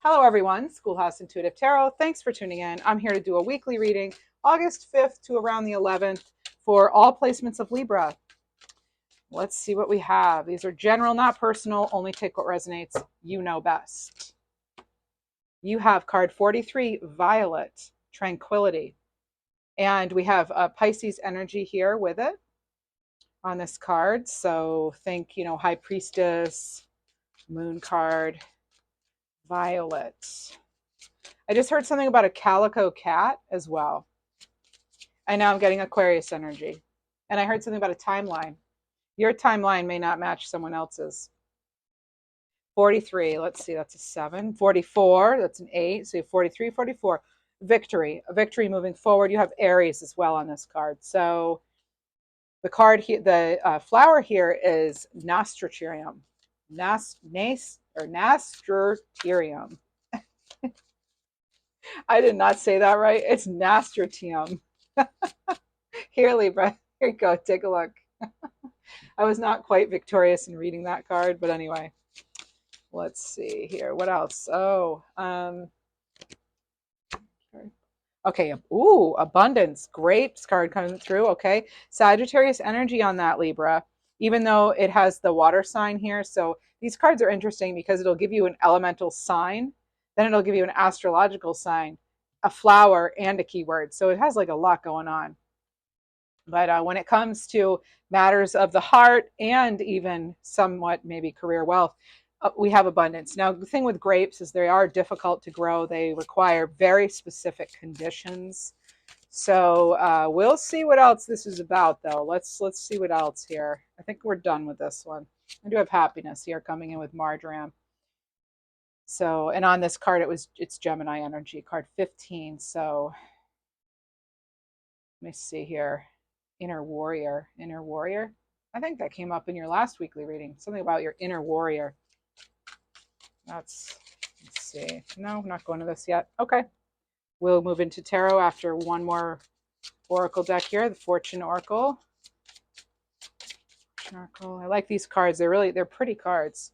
Hello everyone, Schoolhouse Intuitive Tarot. Thanks for tuning in. I'm here to do a weekly reading, August 5th to around the 11th for all placements of Libra. Let's see what we have. These are general, not personal. Only take what resonates. You know best. You have card 43, Violet, Tranquility. And we have a Pisces energy here with it on this card. So think, High Priestess, Moon card, Violet. I just heard something about a calico cat as well. And now I'm getting Aquarius energy. And I heard something about a timeline. Your timeline may not match someone else's. 43, let's see, that's a 7. 44, that's an 8. So you have 43, 44. Victory, a victory moving forward. You have Aries as well on this card. So the card here, the flower here is Nasturtium. Nasturtium. I did not say that right. It's Nasturtium. Here, Libra. Here you go. Take a look. I was not quite victorious in reading that card, but anyway. Let's see here. What else? Oh, okay. Ooh, abundance. Grapes card coming through. Okay. Sagittarius energy on that, Libra, even though it has the water sign here. So these cards are interesting because it'll give you an elemental sign, then it'll give you an astrological sign, a flower, and a keyword. So it has like a lot going on. But when it comes to matters of the heart and even somewhat maybe career wealth, we have abundance. Now, the thing with grapes is they are difficult to grow. They require very specific conditions. So we'll see what else this is about, though. Let's see what else here. I think we're done with this one. I do have happiness here coming in with Marjoram. So, and on this card, it's Gemini energy, card 15. So let me see here. Inner warrior. I think that came up in your last weekly reading. Something about your inner warrior. Let's see. No, I'm not going to this yet. Okay. We'll move into tarot after one more oracle deck here, the Fortune Oracle. I like these cards. They're pretty cards.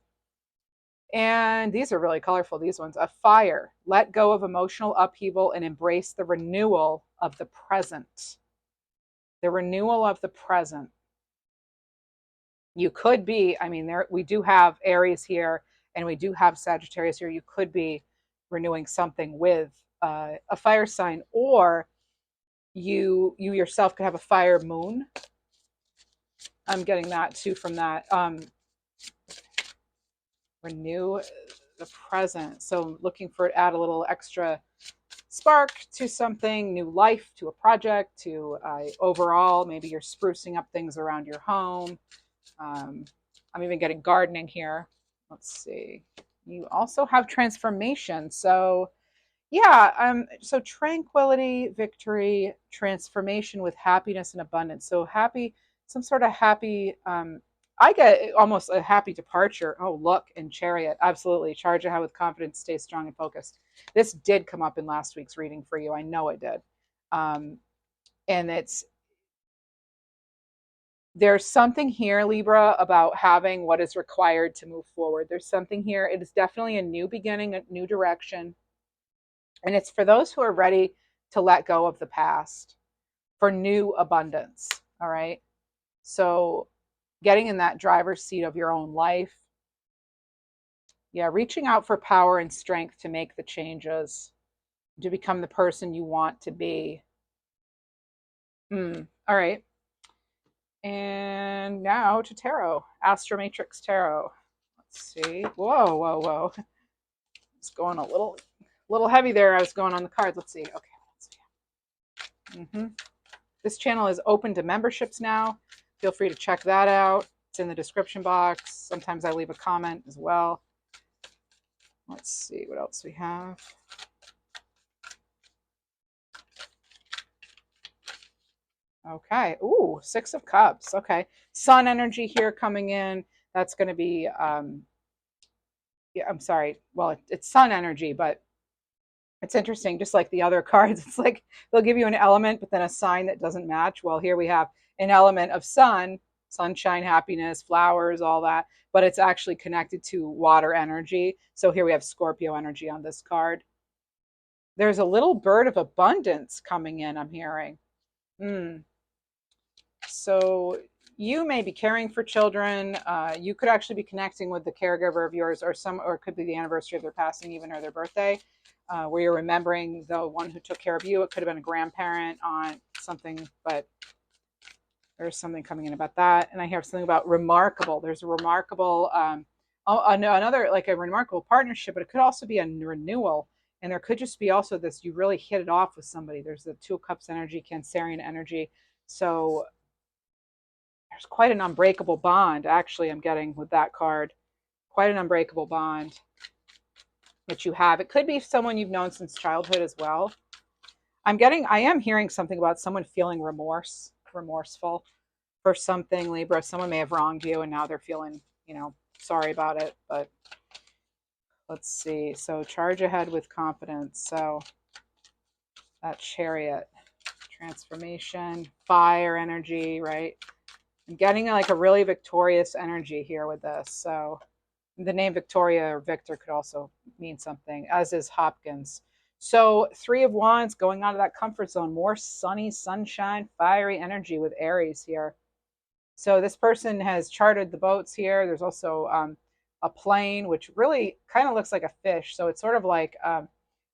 And these are really colorful, these ones. A fire. Let go of emotional upheaval and embrace the renewal of the present. The renewal of the present. You could be, we do have Aries here, and we do have Sagittarius here. You could be renewing something with a fire sign, or you yourself could have a fire moon. I'm getting that too from that. Renew the present. So looking for add a little extra spark to something, new life to a project, to overall, maybe you're sprucing up things around your home. I'm even getting gardening here. Let's see. You also have transformation. So yeah, so tranquility, victory, transformation with happiness and abundance. So happy, some sort of happy, I get almost a happy departure. Oh, look, in Chariot. Absolutely. Charge ahead with confidence, stay strong and focused. This did come up in last week's reading for you. I know it did. And there's something here, Libra, about having what is required to move forward. There's something here. It is definitely a new beginning, a new direction. And it's for those who are ready to let go of the past for new abundance. All right. So getting in that driver's seat of your own life. Yeah. Reaching out for power and strength to make the changes, to become the person you want to be. All right. And now to tarot, Astromatrix Tarot. Let's see. Whoa. It's going a little heavy there. I was going on the cards. Let's see. Okay. Let's see. This channel is open to memberships now. Feel free to check that out. It's in the description box. Sometimes I leave a comment as well. Let's see what else we have. Okay. Ooh, 6 of Cups. Okay. Sun energy here coming in. That's going to be, yeah, I'm sorry. Well, it's sun energy, but it's interesting. Just like the other cards, it's like they'll give you an element, but then a sign that doesn't match. Well, here we have an element of sun. sunshine, happiness, flowers, all that, but it's actually connected to water energy. So here we have Scorpio energy on this card. There's a little bird of abundance coming in, I'm hearing. Mm. So you may be caring for children. You could actually be connecting with the caregiver of yours, or it could be the anniversary of their passing, even, or their birthday, where you're remembering the one who took care of you. It could have been a grandparent, aunt, something, but there's something coming in about that. And I hear something about remarkable. There's a remarkable, another, like a remarkable partnership, but it could also be a renewal. And there could just be also this, you really hit it off with somebody. There's the Two of Cups energy, Cancerian energy. So there's quite an unbreakable bond, actually, I'm getting with that card. Quite an unbreakable bond that you have. It could be someone you've known since childhood as well. I am hearing something about someone feeling remorseful for something, Libra. Someone may have wronged you and now they're feeling, sorry about it. But let's see. So charge ahead with confidence. So that Chariot, transformation, fire energy, right? I'm getting like a really victorious energy here with this. So the name Victoria or Victor could also mean something, as is Hopkins. So Three of Wands, going out of that comfort zone, more sunny, sunshine, fiery energy with Aries here. So this person has chartered the boats here. There's also a plane, which really kind of looks like a fish. So it's sort of like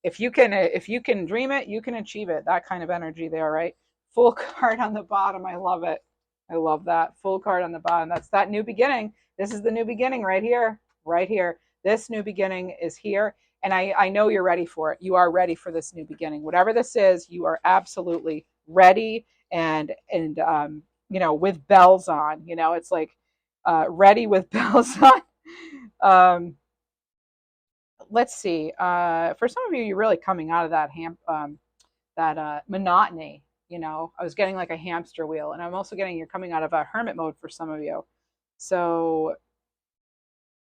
if you can dream it, you can achieve it. That kind of energy there, right? Full card on the bottom. I love it. I love that. Full card on the bottom. That's that new beginning. This is the new beginning right here. Right here. This new beginning is here. And I know you're ready for it. You are ready for this new beginning. Whatever this is, you are absolutely ready and with bells on. It's like ready with bells on. Let's see. For some of you, you're really coming out of that monotony. I was getting like a hamster wheel, and I'm also getting you're coming out of a hermit mode for some of you. So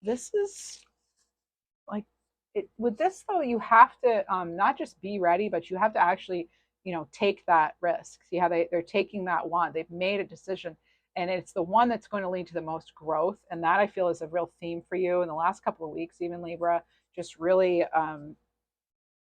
this is like with this though, you have to not just be ready, but you have to actually take that risk. See how they're taking that one. They've made a decision, and it's the one that's going to lead to the most growth. And that I feel is a real theme for you in the last couple of weeks, even Libra. Just really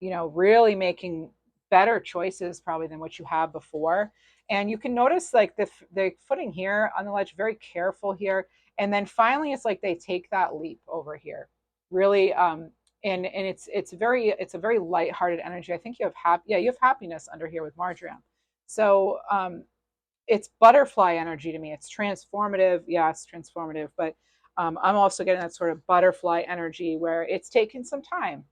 really making better choices probably than what you have before. And you can notice like the footing here on the ledge, very careful here. And then finally, it's like they take that leap over here, really. And it's a very lighthearted energy. I think you have happiness under here with Marjoram. So it's butterfly energy to me. It's transformative. Yes, transformative. But I'm also getting that sort of butterfly energy where it's taken some time,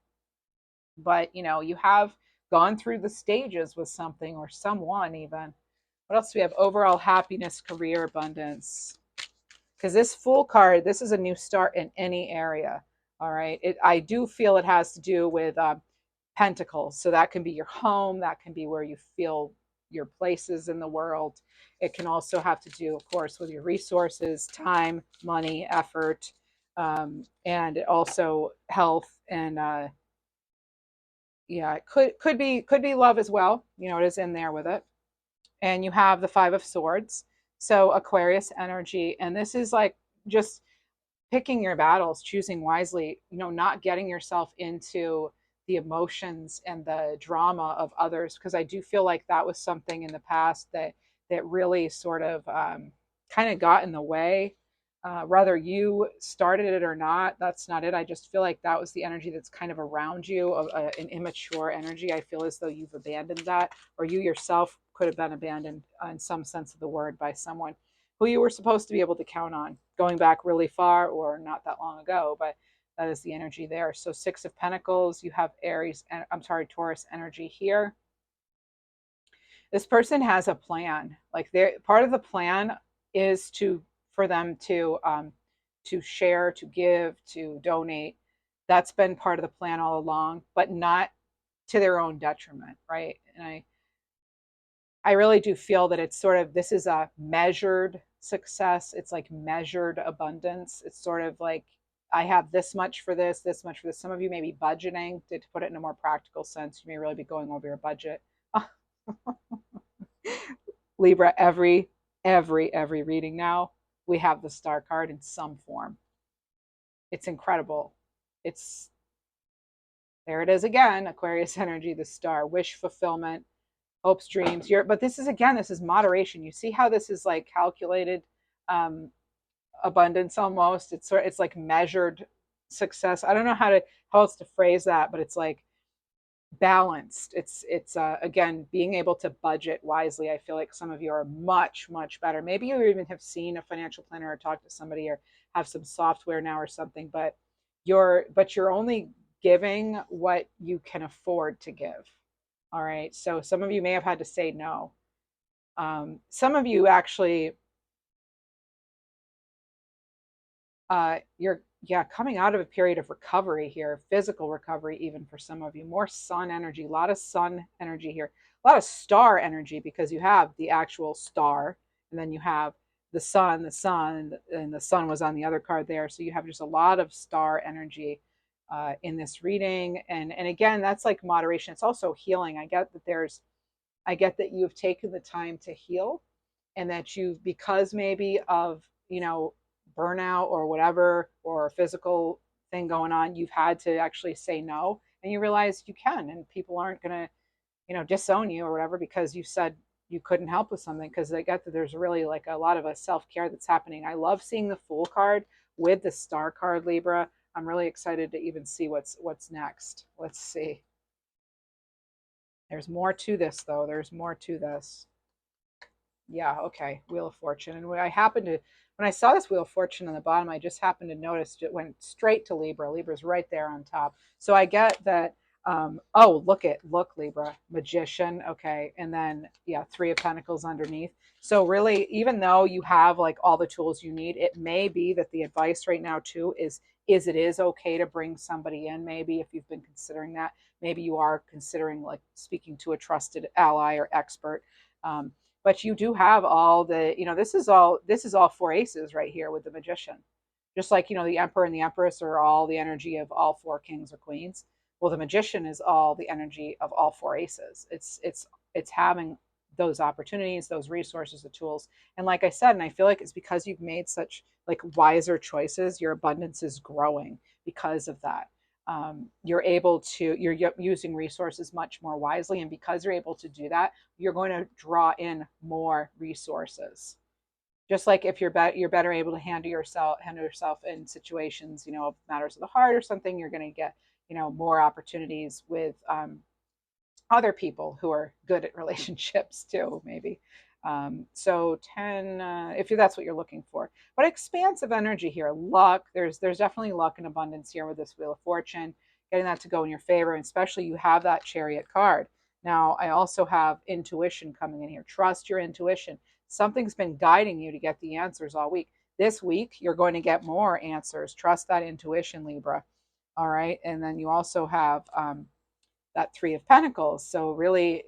but you have gone through the stages with something or someone even. What else do we have? Overall happiness, career abundance. Because this Fool card, this is a new start in any area. All right. I do feel it has to do with pentacles. So that can be your home. That can be where you feel your places in the world. It can also have to do, of course, with your resources, time, money, effort, and also health and yeah, it could be love as well. It is in there with it. And you have the Five of Swords, so Aquarius energy, and this is like just picking your battles, choosing wisely, not getting yourself into the emotions and the drama of others, because I do feel like that was something in the past that really sort of kind of got in the way. Whether you started it or not, that's not it. I just feel like that was the energy that's kind of around you, an immature energy. I feel as though you've abandoned that, or you yourself could have been abandoned in some sense of the word by someone who you were supposed to be able to count on, going back really far or not that long ago. But that is the energy there. So Six of Pentacles, you have Taurus energy here. This person has a plan. Like part of the plan is for them to share, to give, to donate. That's been part of the plan all along, but not to their own detriment, right? And I really do feel that it's sort of, this is a measured success. It's like measured abundance. It's sort of like, I have this much for this much for this. Some of you may be budgeting. To put it in a more practical sense, you may really be going over your budget. Libra, every reading now, we have the star card in some form. It's incredible. It's there it is again, Aquarius energy, the star, wish fulfillment, hopes, dreams. But this is again, this is moderation. You see how this is like calculated abundance almost. It's like measured success. I don't know how else to phrase that, but it's like balanced. It's again, being able to budget wisely. I feel like some of you are much better. Maybe you even have seen a financial planner or talked to somebody or have some software now or something, but you're only giving what you can afford to give. All right, so some of you may have had to say no. Some of you actually you're coming out of a period of recovery here, physical recovery, even for some of you. More sun energy, a lot of sun energy here, a lot of star energy, because you have the actual star, and then you have the sun, and the sun was on the other card there. So you have just a lot of star energy in this reading, and again, that's like moderation. It's also healing. I get that you've taken the time to heal, and that you've, because maybe of burnout or whatever, or a physical thing going on, you've had to actually say no, and you realize you can, and people aren't going to disown you or whatever because you said you couldn't help with something. Because I get that there's really like a lot of a self-care that's happening. I love seeing the Fool card with the star card, Libra. I'm really excited to even see what's next. Let's see. There's more to this, though. There's more to this. Yeah, okay. Wheel of Fortune. And when I saw this Wheel of Fortune on the bottom, I just happened to notice it went straight to Libra. Libra's right there on top. So I get that. Oh, look, Libra, Magician. Okay. And then, yeah, Three of Pentacles underneath. So really, even though you have like all the tools you need, it may be that the advice right now too is it is okay to bring somebody in. Maybe if you've been considering that, maybe you are considering like speaking to a trusted ally or expert. But you do have all the, this is all four aces right here with the Magician. Just like, the Emperor and the Empress are all the energy of all four kings or queens. Well, the Magician is all the energy of all four aces. It's having those opportunities, those resources, the tools. And like I said, and I feel like it's because you've made such like wiser choices, your abundance is growing because of that. You're using resources much more wisely, and because you're able to do that, you're going to draw in more resources. Just like if you're better able to handle yourself in situations, matters of the heart or something, you're going to get more opportunities with other people who are good at relationships too, maybe. So 10, if that's what you're looking for. But expansive energy here, luck. There's definitely luck and abundance here with this Wheel of Fortune, getting that to go in your favor, and especially you have that Chariot card. Now, I also have intuition coming in here. Trust your intuition. Something's been guiding you to get the answers all week. This week, you're going to get more answers. Trust that intuition, Libra. All right. And then you also have that Three of Pentacles. So really,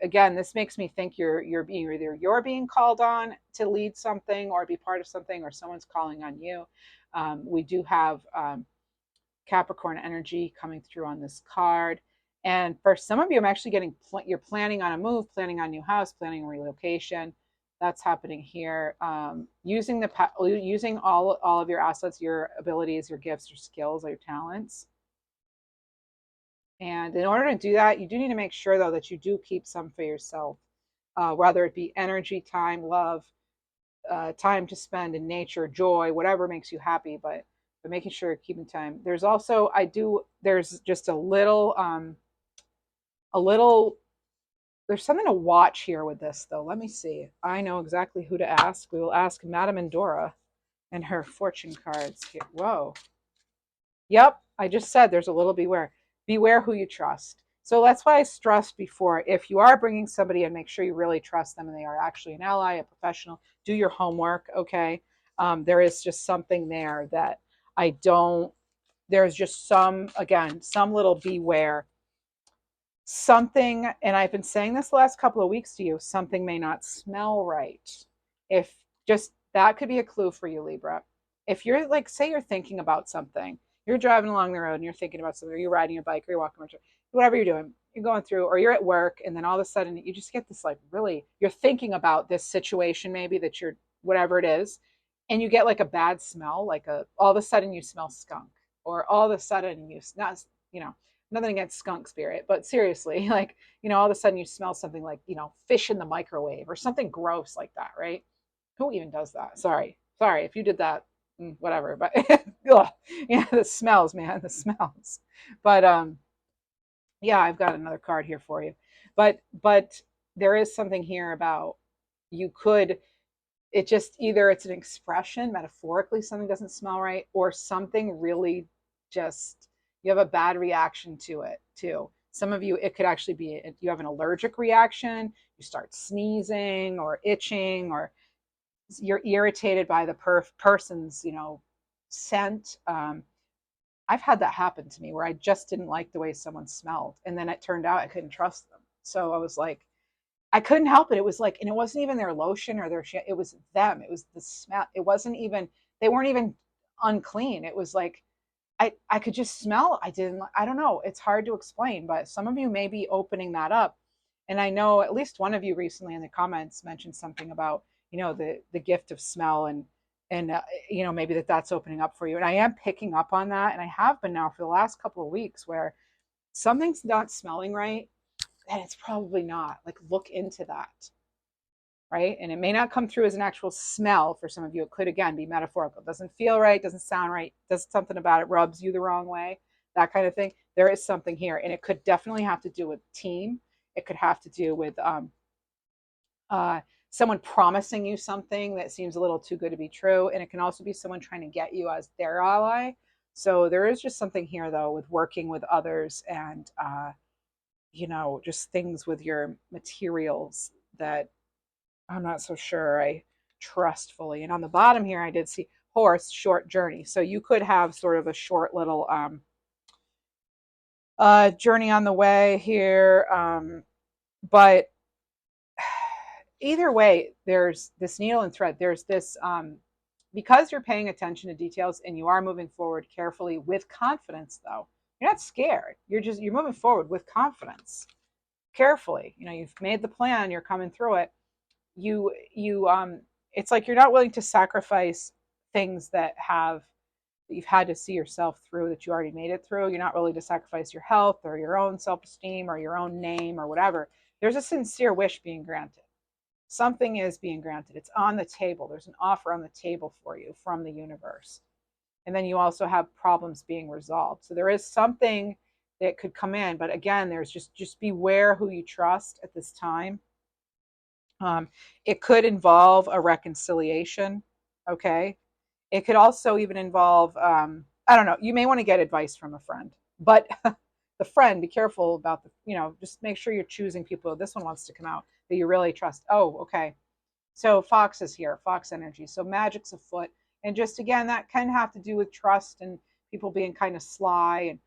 again, this makes me think you're being called on to lead something or be part of something, or someone's calling on you. We do have Capricorn energy coming through on this card. And for some of you, I'm actually getting you're planning on a move, planning on a new house, planning a relocation. That's happening here. Using all of your assets, your abilities, your gifts, your skills, your talents. And in order to do that, you do need to make sure, though, that you do keep some for yourself, whether it be energy, time, love, time to spend in nature, joy, whatever makes you happy. But making sure you're keeping time. There's also, there's just a little, there's something to watch here with this, though. Let me see. I know exactly who to ask. We will ask Madame Endora and her fortune cards here. Whoa. Yep, I just said there's a little beware. Beware who you trust. So that's why I stressed before, if you are bringing somebody in, make sure you really trust them and they are actually an ally, a professional. Do your homework, okay? There is just something there that there's just some little beware. Something, and I've been saying this the last couple of weeks to you, something may not smell right. If just that could be a clue for you, Libra. If you're like, say you're thinking about something, you're driving along the road and you're thinking about something, or you're riding your bike, or you're walking around, whatever you're doing, you're going through, or you're at work, and then all of a sudden you just get this like really, you're thinking about this situation maybe that you're, whatever it is, and you get like a bad smell, like all of a sudden you smell skunk, or all of a sudden not, you know, nothing against skunk spirit, but seriously, like, all of a sudden you smell something like, fish in the microwave or something gross like that, right? Who even does that? Sorry if you did that, whatever, but ugh, yeah, the smells, man, the smells. But yeah, I've got another card here for you. But there is something here about, you could, it just, either it's an expression metaphorically, something doesn't smell right, or something really just, you have a bad reaction to it too. Some of you, it could actually be you have an allergic reaction, you start sneezing or itching, or you're irritated by the person's scent. I've had that happen to me where I just didn't like the way someone smelled, and then it turned out I couldn't trust them, so I was like, I couldn't help it. It was like, and it wasn't even their lotion or their shit. It was them. It was the smell. It wasn't even, they weren't even unclean. It was like, I could just smell. I don't know. It's hard to explain, but some of you may be opening that up. And I know at least one of you recently in the comments mentioned something about, the gift of smell, and maybe that's opening up for you. And I am picking up on that. And I have been now for the last couple of weeks, where something's not smelling right, and it's probably not. Like, look into that, right? And it may not come through as an actual smell for some of you. It could, again, be metaphorical. It doesn't feel right, doesn't sound right, does something about it, rubs you the wrong way, that kind of thing. There is something here, and it could definitely have to do with team. It could have to do with uh, someone promising you something that seems a little too good to be true, and it can also be someone trying to get you as their ally. So there is just something here, though, with working with others, and just things with your materials that I'm not so sure I trust fully. And on the bottom here, I did see horse, short journey. So you could have sort of a short little journey on the way here. But either way, there's this needle and thread. There's this, because you're paying attention to details and you are moving forward carefully with confidence, though. You're not scared. You're moving forward with confidence, carefully. You've made the plan, you're coming through it. You it's like you're not willing to sacrifice things that you've had to see yourself through, that you already made it through. You're not willing to sacrifice your health or your own self-esteem or your own name or whatever. There's a sincere wish being granted. Something is being granted. It's on the table. There's an offer on the table for you from the universe. And then you also have problems being resolved. So there is something that could come in, but again, there's just beware who you trust at this time. It could involve a reconciliation. Okay. It could also even involve, I don't know, you may want to get advice from a friend, but the friend, be careful about just make sure you're choosing people. This one wants to come out that you really trust. Oh, okay. So Fox is here, Fox energy. So magic's afoot. And just again, that can have to do with trust and people being kind of sly. And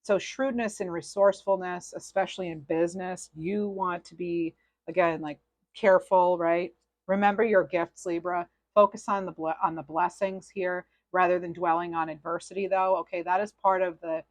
so shrewdness and resourcefulness, especially in business, you want to be, again, like, careful, right? Remember your gifts, Libra. Focus on the blessings here rather than dwelling on adversity, though. Okay, that is part of the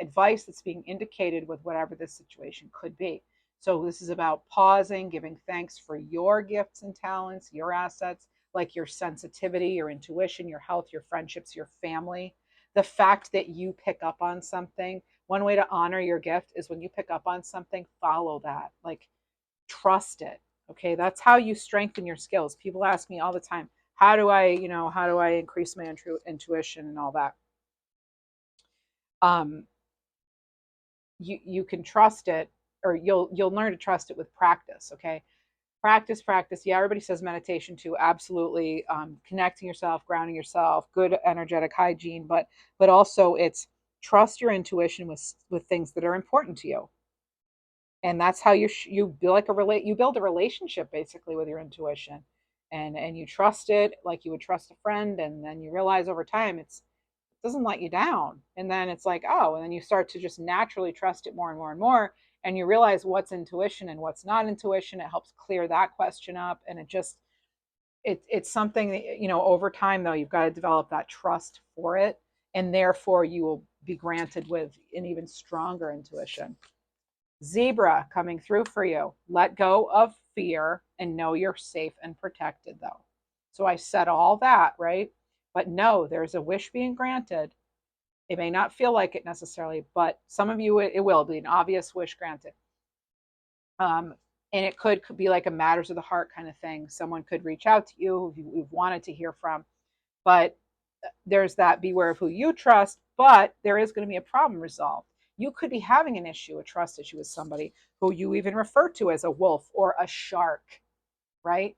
advice that's being indicated with whatever this situation could be. So this is about pausing, giving thanks for your gifts and talents, your assets, like your sensitivity, your intuition, your health, your friendships, your family. The fact that you pick up on something, one way to honor your gift is when you pick up on something, follow that. Like, trust it. Okay, that's how you strengthen your skills. People ask me all the time, how do I increase my intuition and all that? You can trust it, or you'll learn to trust it with practice. Okay, practice. Yeah, everybody says meditation too. Absolutely, connecting yourself, grounding yourself, good energetic hygiene, but also it's trust your intuition with things that are important to you. And that's how you build you build a relationship basically with your intuition, and you trust it like you would trust a friend, and then you realize over time it doesn't let you down, and then it's like, oh, and then you start to just naturally trust it more and more and more, and you realize what's intuition and what's not intuition. It helps clear that question up, and it's something that, over time, though, you've got to develop that trust for it, and therefore you will be granted with an even stronger intuition. Zebra coming through for you. Let go of fear and know you're safe and protected, though. So I said all that, right? But no, there's a wish being granted. It may not feel like it necessarily, but some of you, it will be an obvious wish granted. And it could be like a matters of the heart kind of thing. Someone could reach out to you who you've wanted to hear from, but there's that beware of who you trust, but there is going to be a problem resolved. You could be having an issue, a trust issue with somebody who you even refer to as a wolf or a shark, right?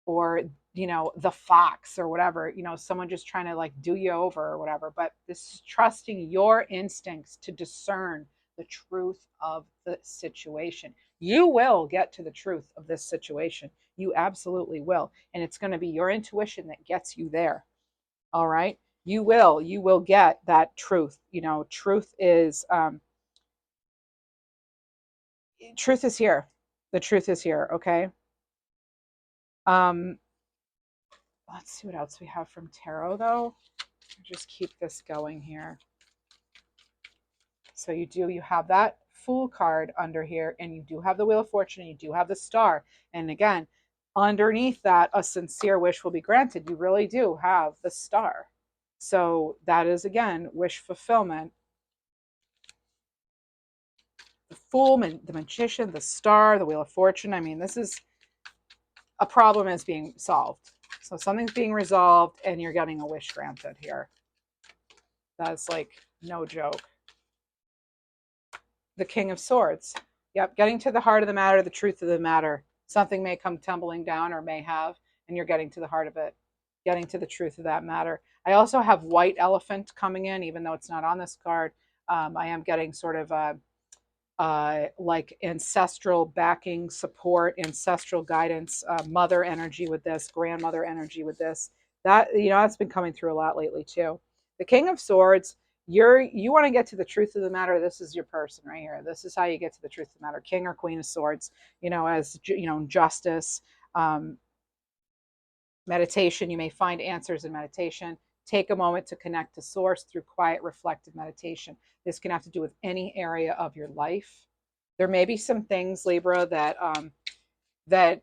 Or, the fox or whatever, someone just trying to like do you over or whatever. But this is trusting your instincts to discern the truth of the situation. You will get to the truth of this situation. You absolutely will. And it's going to be your intuition that gets you there. All right. You will get that truth. Truth is truth is here. The truth is here. Okay. Um, let's see what else we have from tarot though. Just keep this going here. So you have that Fool card under here, and you do have the Wheel of Fortune, and you do have the Star. And again, underneath that, a sincere wish will be granted. You really do have the Star. So that is, again, wish fulfillment. The Fool, the Magician, the Star, the Wheel of Fortune. I mean, this is a problem is being solved. So something's being resolved, and you're getting a wish granted here. That's like no joke. The King of Swords. Yep, getting to the heart of the matter, the truth of the matter. Something may come tumbling down or may have, and you're getting to the heart of it, getting to the truth of that matter. I also have White Elephant coming in, even though it's not on this card. I am getting sort of like ancestral backing, support, ancestral guidance, mother energy with this, grandmother energy with this. That's been coming through a lot lately too. The King of Swords, you want to get to the truth of the matter. This is your person right here. This is how you get to the truth of the matter. King or Queen of Swords, as justice, meditation. You may find answers in meditation. Take a moment to connect to source through quiet, reflective meditation. This can have to do with any area of your life. There may be some things, Libra, that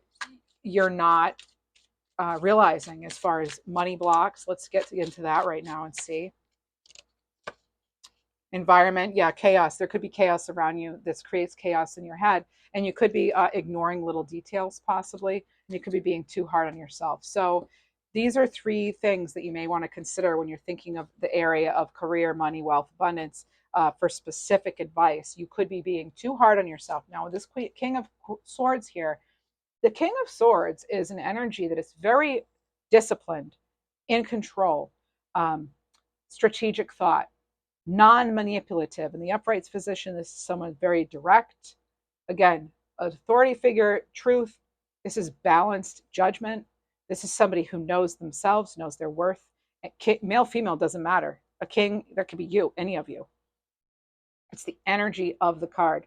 you're not realizing as far as money blocks. Let's get into that right now and see. Environment, yeah, chaos. There could be chaos around you. This creates chaos in your head, and you could be ignoring little details possibly, and you could be being too hard on yourself. So these are 3 things that you may want to consider when you're thinking of the area of career, money, wealth, abundance. For specific advice, you could be being too hard on yourself. Now, this King of Swords here, the King of Swords is an energy that is very disciplined, in control, strategic thought, non-manipulative. In the upright's position, this is someone very direct. Again, authority figure, truth. This is balanced judgment. This is somebody who knows themselves, knows their worth. Male, female, doesn't matter. A king, there could be you, any of you. It's the energy of the card.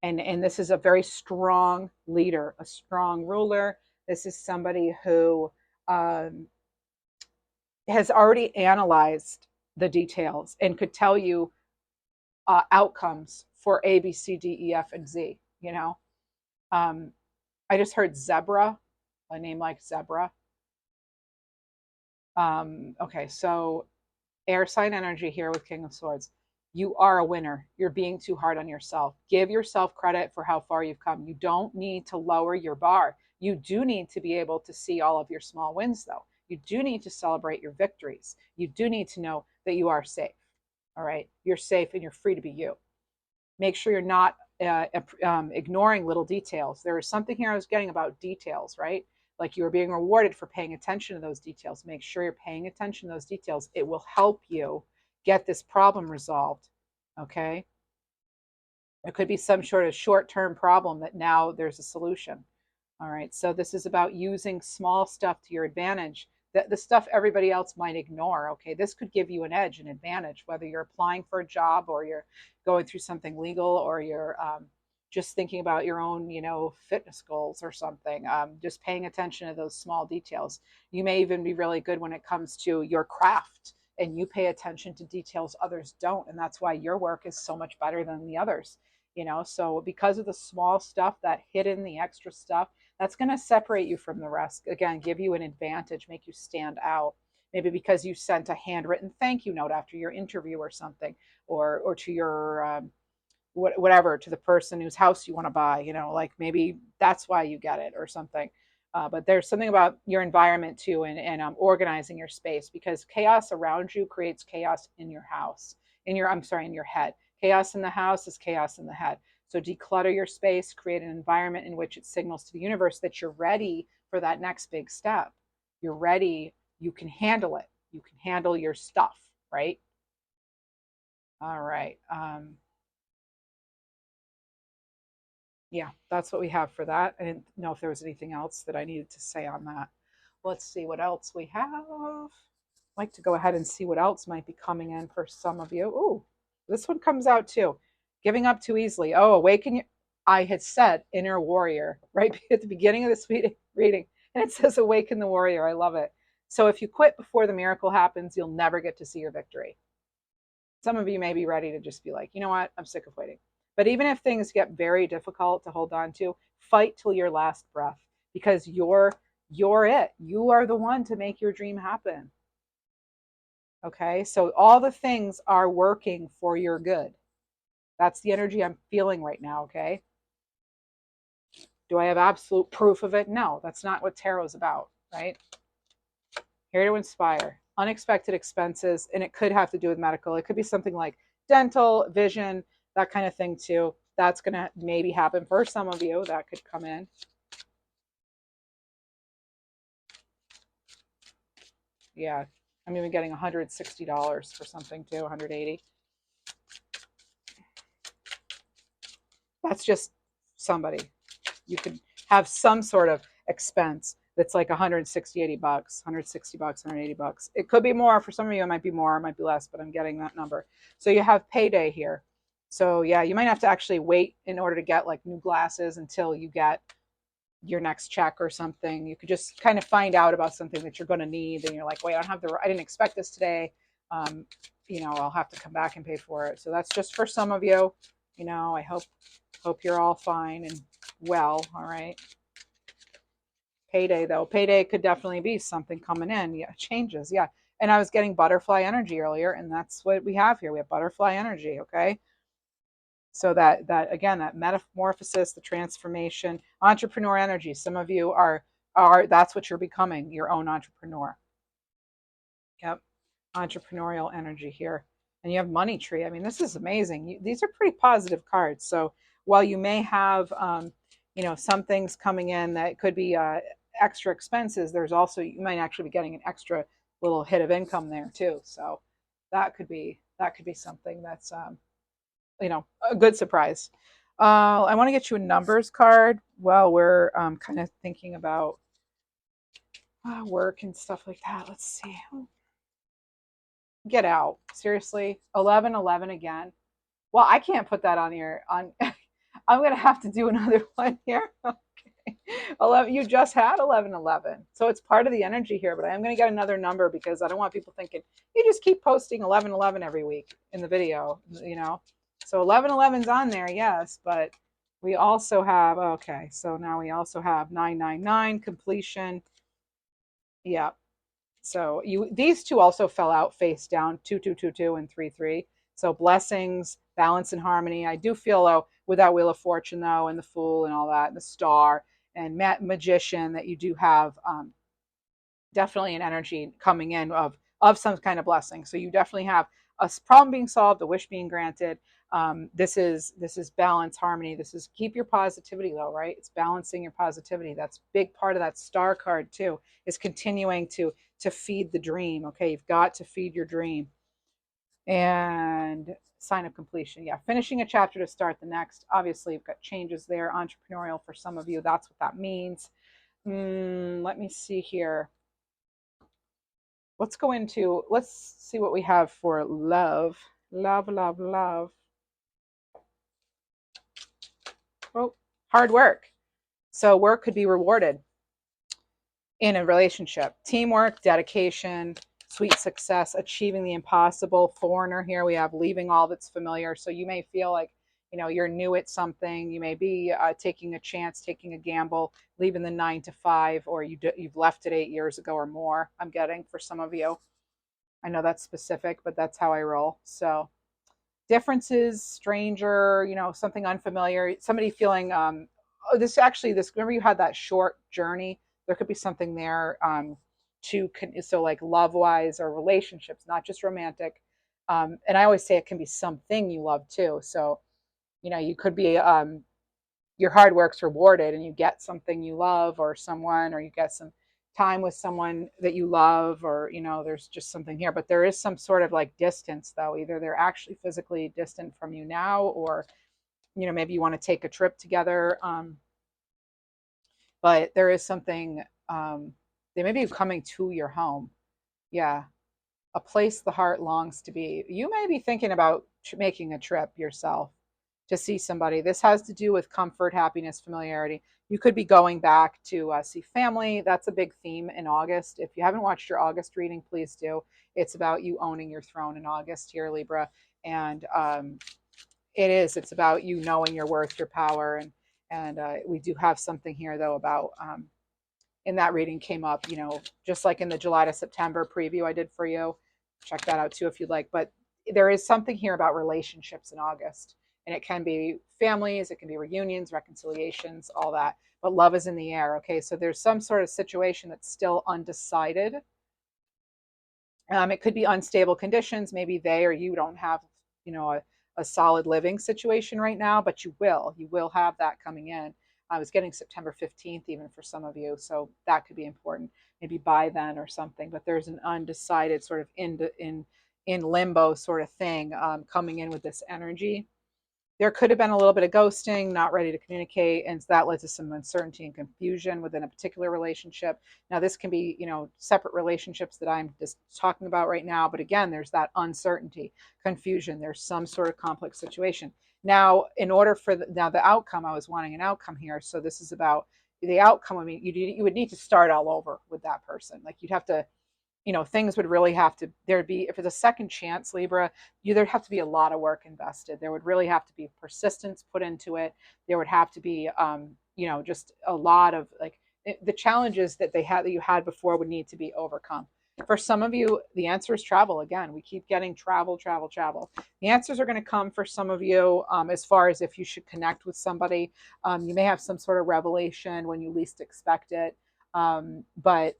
And this is a very strong leader, a strong ruler. This is somebody who has already analyzed the details and could tell you outcomes for A, B, C, D, E, F, and Z. I just heard zebra, a name like zebra. Okay, so air sign energy here with King of Swords. You are a winner. You're being too hard on yourself. Give yourself credit for how far you've come. You don't need to lower your bar. You do need to be able to see all of your small wins, though. You do need to celebrate your victories. You do need to know that you are safe. All right? You're safe and you're free to be you. Make sure you're not ignoring little details. There is something here I was getting about details, right? Like you are being rewarded for paying attention to those details. Make sure you're paying attention to those details. It will help you get this problem resolved. Okay? It could be some sort of short-term problem that now there's a solution. All right, so this is about using small stuff to your advantage, the stuff everybody else might ignore. Okay, this could give you an edge, an advantage, whether you're applying for a job or you're going through something legal or you're just thinking about your own, fitness goals or something. Just paying attention to those small details. You may even be really good when it comes to your craft and you pay attention to details others don't. And that's why your work is so much better than the others. So because of the small stuff, that hidden, the extra stuff, That's going to separate you from the rest. Again, give you an advantage, make you stand out. Maybe because you sent a handwritten thank you note after your interview or something, or to your whatever, to the person whose house you want to buy, like maybe that's why you get it or something. But there's something about your environment too, and organizing your space, because chaos around you creates chaos in your house, in your head. Chaos in the house is chaos in the head. So declutter your space, create an environment in which it signals to the universe that you're ready for that next big step. You're ready. You can handle it. You can handle your stuff, right? All right. Yeah, that's what we have for that. I didn't know if there was anything else that I needed to say on that. Let's see what else we have. I'd like to go ahead and see what else might be coming in for some of you. Ooh, this one comes out too. Giving up too easily. Oh, awaken your. I had said inner warrior right at the beginning of this reading, and it says awaken the warrior. I love it. So if you quit before the miracle happens, you'll never get to see your victory. Some of you may be ready to just be like, you know what, I'm sick of waiting. But even if things get very difficult to hold on to, fight till your last breath, because you're it. You are the one to make your dream happen. Okay? So all the things are working for your good. That's the energy I'm feeling right now, okay? Do I have absolute proof of it? No, that's not what tarot's about, right? Here to inspire. Unexpected expenses, and it could have to do with medical. It could be something like dental, vision, that kind of thing too. That's going to maybe happen for some of you. That could come in. Yeah, I'm even getting $160 for something too, $180. That's just somebody. You could have some sort of expense that's like 160, 80 bucks, 160 bucks, 180 bucks. It could be more. For some of you, it might be more, it might be less, but I'm getting that number. So you have payday here. So yeah, you might have to actually wait in order to get like new glasses until you get your next check or something. You could just kind of find out about something that you're going to need, and you're like, wait, I didn't expect this today. Um, I'll have to come back and pay for it. So that's just for some of you. I hope you're all fine and well. All right. Payday though. Payday could definitely be something coming in. Yeah, changes. Yeah. And I was getting butterfly energy earlier, and that's what we have here. We have butterfly energy. Okay. So that again, that metamorphosis, the transformation, entrepreneur energy. Some of you are that's what you're becoming, your own entrepreneur. Yep, entrepreneurial energy here, and you have money tree. I mean, this is amazing. These are pretty positive cards. So while you may have some things coming in that could be extra expenses, there's also, you might actually be getting an extra little hit of income there too. So that could be something that's a good surprise. I want to get you a numbers card while we're kind of thinking about work and stuff like that. Let's see. Get out. Seriously. 1111 again. Well, I can't put that on here. I'm going to have to do another one here. Okay. 11. You just had 1111. So it's part of the energy here, but I am going to get another number because I don't want people thinking you just keep posting 1111 every week in the video. So 1111's on there, yes, but we also have, okay, so now we also have 999 completion. Yeah. So these two also fell out face down, 2222 and 33. So blessings, balance and harmony. I do feel though with that Wheel of Fortune though, and the Fool and all that, and the Star and Magician, that you do have definitely an energy coming in of some kind of blessing. So you definitely have a problem being solved, a wish being granted. This is balance, harmony. This is keep your positivity low, right? It's balancing your positivity. That's a big part of that Star card too, is continuing to feed the dream. Okay, you've got to feed your dream. And sign of completion. Yeah, finishing a chapter to start the next. Obviously, you've got changes there. Entrepreneurial for some of you. That's what that means. Let me see here. Let's see what we have for love. Love, love, love. Oh, hard work. So work could be rewarded in a relationship. Teamwork, dedication, sweet success, achieving the impossible. Foreigner here, we have leaving all that's familiar. So you may feel like you're new at something. You may be taking a chance, taking a gamble, leaving the 9 to 5, or you've left it 8 years ago or more. I'm getting for some of you. I know that's specific, but that's how I roll. So differences, stranger, something unfamiliar, somebody feeling, oh, this, remember you had that short journey. There could be something there so like love wise or relationships, not just romantic. And I always say it can be something you love too. So, you could be, your hard work's rewarded and you get something you love or someone, or you get some time with someone that you love, or there's just something here. But there is some sort of like distance though. Either they're actually physically distant from you now, or maybe you want to take a trip together. But there is something, they may be coming to your home. Yeah, a place the heart longs to be. You may be thinking about making a trip yourself to see somebody. This has to do with comfort, happiness, familiarity. You could be going back to see family. That's a big theme in August. If you haven't watched your August reading, please do. It's about you owning your throne in August here, Libra. And it's about you knowing your worth, your power. And we do have something here, though, about in that reading came up, just like in the July to September preview I did for you. Check that out too if you'd like. But there is something here about relationships in August. And it can be families, it can be reunions, reconciliations, all that. But love is in the air. Okay, so there's some sort of situation that's still undecided. It could be unstable conditions. Maybe they or you don't have, a solid living situation right now, but you will. You will have that coming in. I was getting September 15th even for some of you, so that could be important. Maybe by then or something. But there's an undecided sort of in limbo sort of thing coming in with this energy. There could have been a little bit of ghosting, not ready to communicate, and so that led to some uncertainty and confusion within a particular relationship. Now, this can be, separate relationships that I'm just talking about right now, but again, there's that uncertainty, confusion. There's some sort of complex situation. Now, in order for the outcome, I was wanting an outcome here. So this is about the outcome. I mean, you would need to start all over with that person. Like you'd have to, things would really have to, there'd be, if it's a second chance, Libra, there'd have to be a lot of work invested. There would really have to be persistence put into it. There would have to be, just a lot of like the challenges that you had before would need to be overcome. For some of you, the answer is travel. Again, we keep getting travel, travel, travel. The answers are going to come for some of you as far as if you should connect with somebody. You may have some sort of revelation when you least expect it. But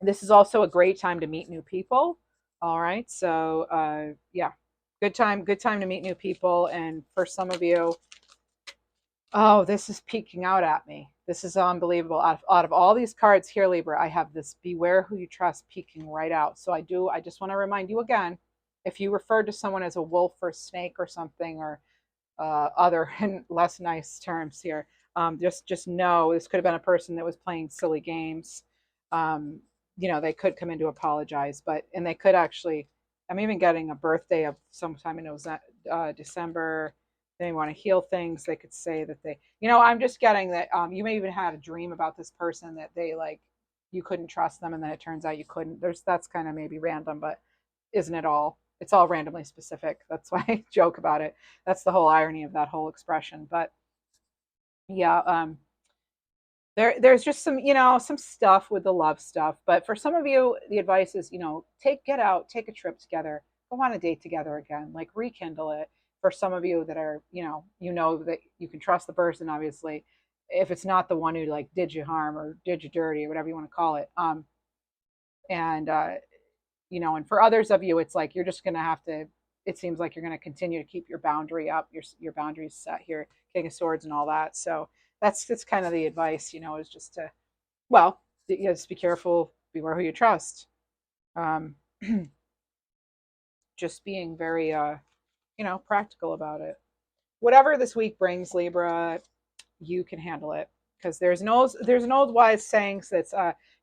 this is also a great time to meet new people. All right. So, yeah, good time to meet new people. And for some of you, oh, this is peeking out at me. This is unbelievable. Out of all these cards here, Libra, I have this beware who you trust peeking right out. So I just want to remind you again, if you referred to someone as a wolf or snake or something, or other and less nice terms here, just know this could have been a person that was playing silly games. They could come in to apologize, and they could actually, I'm even getting a birthday of sometime in December. They want to heal things. They could say that I'm just getting that you may even have a dream about this person that they like, you couldn't trust them, and then it turns out you couldn't. That's kind of maybe random, but isn't it all? It's all randomly specific. That's why I joke about it. That's the whole irony of that whole expression. But yeah, there's just some stuff with the love stuff. But for some of you, the advice is, get out, take a trip together, go on a date together again, like rekindle it. For some of you that are, that you can trust the person, obviously, if it's not the one who like did you harm or did you dirty or whatever you want to call it. And and for others of you, it's like you're just gonna have to. It seems like you're gonna continue to keep your boundary up, your boundaries set here, King of Swords and all that. So that's kind of the advice, is just to, well, just be careful, beware who you trust. Just being very, practical about it. Whatever this week brings, Libra, you can handle it, because there's an old wise saying that's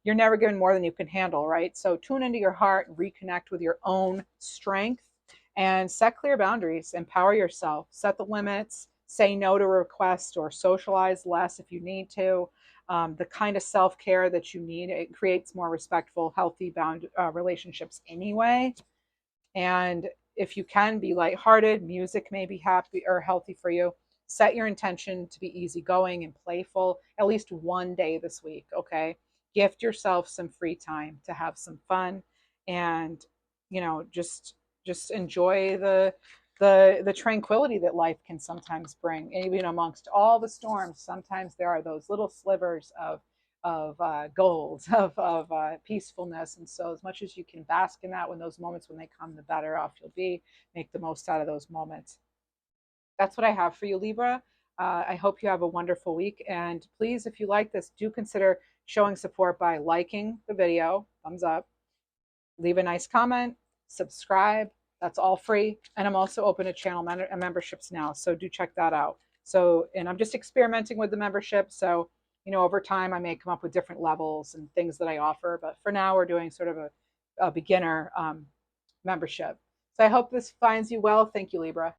you're never given more than you can handle, right? So tune into your heart and reconnect with your own strength and set clear boundaries. Empower yourself, set the limits, say no to a request, or socialize less if you need to. The kind of self-care that you need, it creates more respectful, healthy relationships anyway. And if you can, be lighthearted. Music may be happy or healthy for you. Set your intention to be easygoing and playful at least one day this week, okay? Gift yourself some free time to have some fun, and just enjoy the tranquility that life can sometimes bring. And even amongst all the storms, sometimes there are those little slivers of gold, of peacefulness. And so, as much as you can bask in that, when those moments, when they come, the better off you'll be. Make the most out of those moments. That's what I have for you, Libra. I hope you have a wonderful week. And please, if you like this, do consider showing support by liking the video, thumbs up, leave a nice comment, subscribe. That's all free. And I'm also open to channel memberships now. So do check that out. So, and I'm just experimenting with the membership. So, over time, I may come up with different levels and things that I offer. But for now, we're doing sort of a beginner membership. So I hope this finds you well. Thank you, Libra.